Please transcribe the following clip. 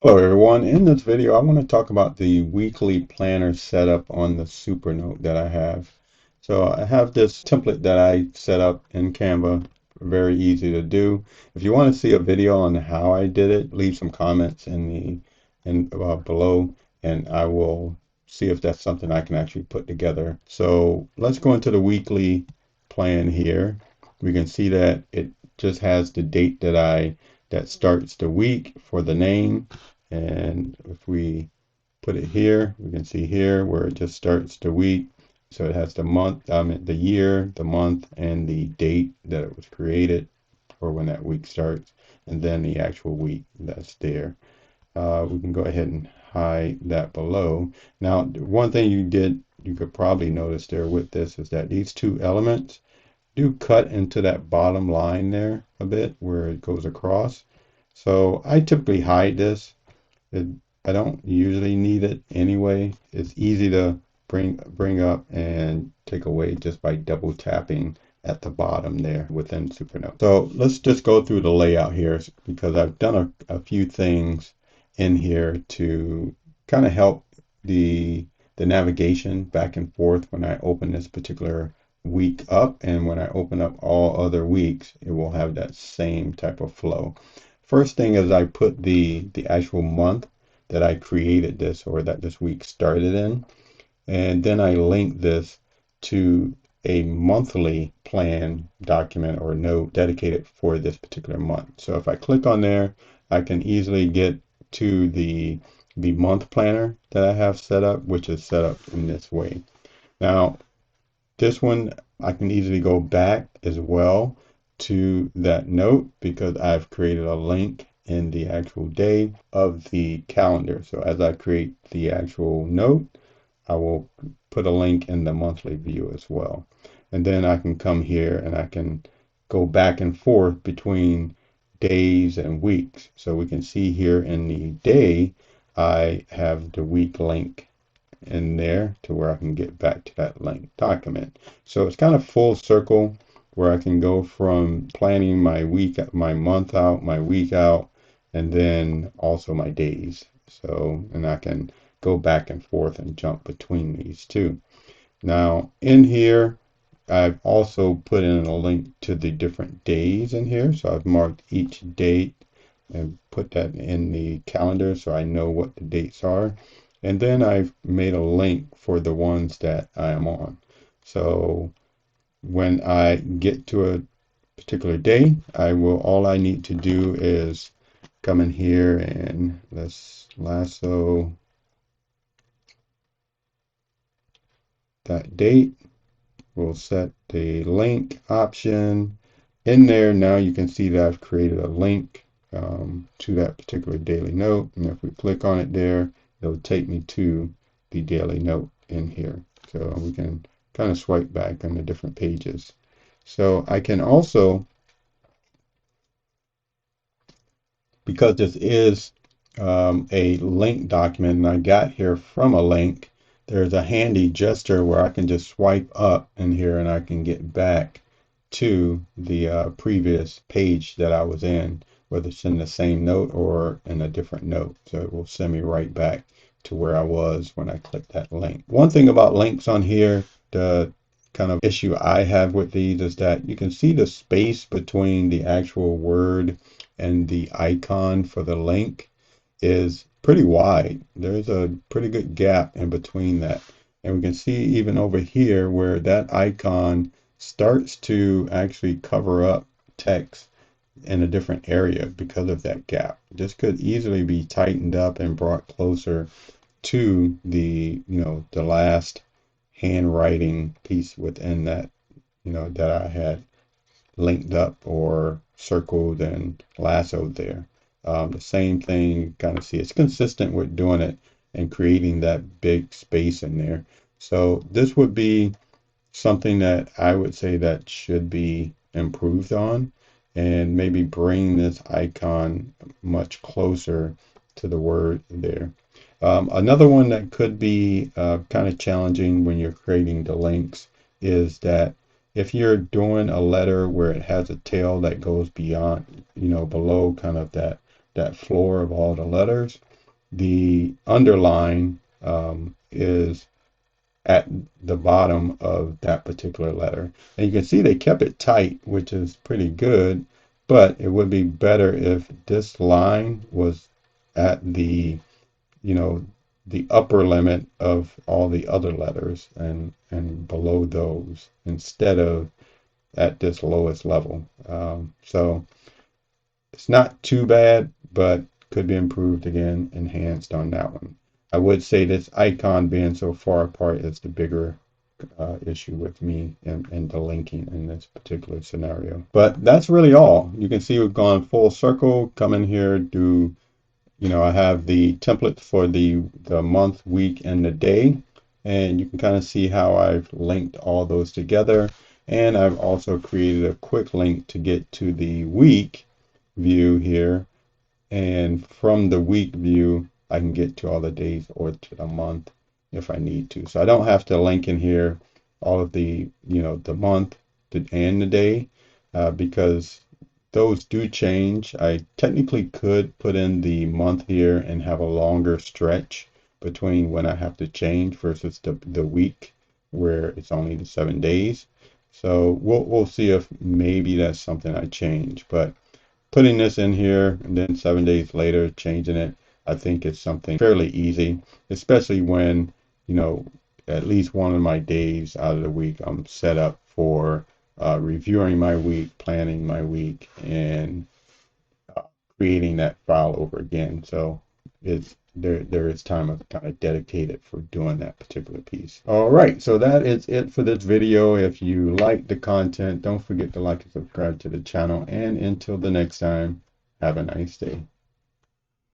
Hello everyone. In this video, I want to talk about the weekly planner setup on the Supernote that I have. So I have this template that I set up in Canva, very easy to do. If you want to see a video on how I did it, leave some comments in below, and I will see if that's something I can actually put together. So let's go into the weekly plan here. We can see that it just has the date that starts the week for the name. And if we put it here, we can see here where it just starts the week. So it has the month, the year, the month, and the date that it was created or when that week starts, and then the actual week that's there. We can go ahead and hide that below. Now, one thing you could probably notice there with this is that these two elements do cut into that bottom line there a bit where it goes across. So I typically hide this. it, I don't usually need it anyway. It's easy to bring up and take away just by double tapping at the bottom there within Supernote. So let's just go through the layout here because I've done a few things in here to kind of help the navigation back and forth when I open this particular week up, and when I open up all other weeks, it will have that same type of flow. First thing is I put the actual month that I created this or that this week started in, and then I link this to a monthly plan document or note dedicated for this particular month. So if I click on there, I can easily get to the month planner that I have set up, which is set up in this way. Now, this one, I can easily go back as well to that note because I've created a link in the actual day of the calendar. So as I create the actual note, I will put a link in the monthly view as well. And then I can come here and I can go back and forth between days and weeks. So we can see here in the day, I have the week link in there to where I can get back to that link document. So it's kind of full circle where I can go from planning my week, my month out, my week out, and then also my days. So, and I can go back and forth and jump between these two. Now, in here, I've also put in a link to the different days in here. So I've marked each date and put that in the calendar so I know what the dates are. And then I've made a link for the ones that I am on. So when I get to a particular day, all I need to do is come in here and let's lasso that date. We'll set the link option in there. Now you can see that I've created a link to that particular daily note. And if we click on it there, it'll take me to the daily note in here. So we can kind of swipe back on the different pages. So I can also, because this is a link document and I got here from a link, there's a handy gesture where I can just swipe up in here and I can get back to the previous page that I was in, whether it's in the same note or in a different note. So it will send me right back to where I was when I clicked that link. One thing about links on here, the kind of issue I have with these is that you can see the space between the actual word and the icon for the link is pretty wide. There's a pretty good gap in between that. And we can see even over here where that icon starts to actually cover up text in a different area because of that gap. This could easily be tightened up and brought closer to the last handwriting piece within that, that I had linked up or circled and lassoed there. The same thing, you kind of see it's consistent with doing it and creating that big space in there. So this would be something that I would say that should be improved on, and maybe bring this icon much closer to the word there. Another one that could be kind of challenging when you're creating the links is that if you're doing a letter where it has a tail that goes beyond, below kind of that that floor of all the letters. The underline is at the bottom of that particular letter. And you can see they kept it tight, which is pretty good, but it would be better if this line was at the, you know, the upper limit of all the other letters and below those instead of at this lowest level. So it's not too bad, but could be improved again, enhanced on that one. I would say this icon being so far apart is the bigger issue with me and the linking in this particular scenario. But that's really all. You can see we've gone full circle. Come in here, do, I have the template for the month, week, and the day. And you can kind of see how I've linked all those together. And I've also created a quick link to get to the week view here, and from the week view I can get to all the days or to the month if I need to. So I don't have to link in here all of the the month and the day because those do change. I technically could put in the month here and have a longer stretch between when I have to change versus the week where it's only the 7 days. So we'll see if maybe that's something I change, but putting this in here and then 7 days later changing it, I think it's something fairly easy, especially when, at least one of my days out of the week I'm set up for reviewing my week, planning my week, and creating that file over again. So it's there is time I've kind of dedicated for doing that particular piece. All right, so that is it for this video. If you like the content, don't forget to like and subscribe to the channel. And until the next time, have a nice day.